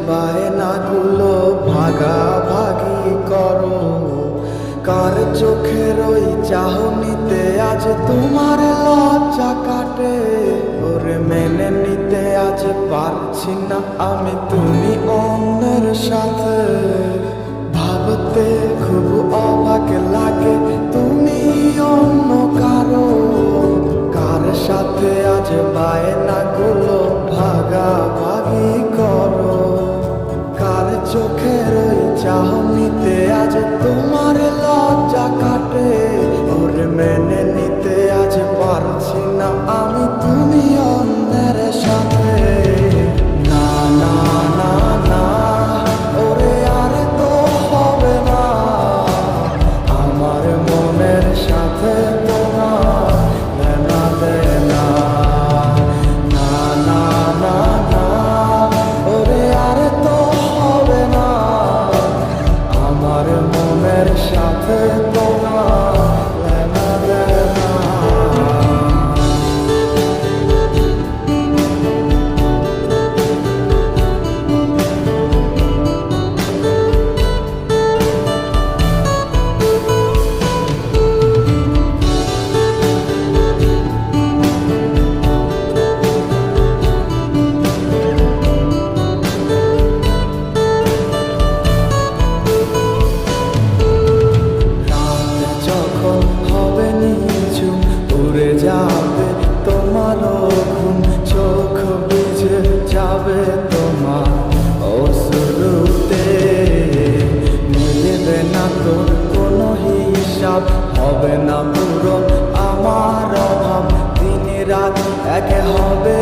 বায়নাগুলো ভাগাভাগি করো। কার চোখের ওই চাহনিতে আজ তোমার লজ্জা কাটে? ওরে মেনে নিতে আজ পারছি না আমি তুমি অন্যের সাথে। ভাবতে খুব অবাক লাগে তুমি অন্য কারো। কার সাথে আজ বায়নাগুলো ভাগাভাগি করো? কার চোখের ওই চাহনিতে আজ তোমার লজ্জা কাটে? ওরে মেনে নিতে আজ পারছি না আমি তুমি অন্যের সাথে। না না না না, ওরে আর তো হবে না। আমার মনের সাথে তোমার লেনা দেনা। না না না না, ওরে আর তো হবে না। আমার মনের সাথে তোমার লেনা দেনা। উড়ে যাবে তোমারও ঘুম, চোখ ভিজে যাবে তোমার অশ্রুতে। মিলবে না তোর কোনো হিসাব, হবে না পূরণ আমার অভাব। দিন রাত এক হবে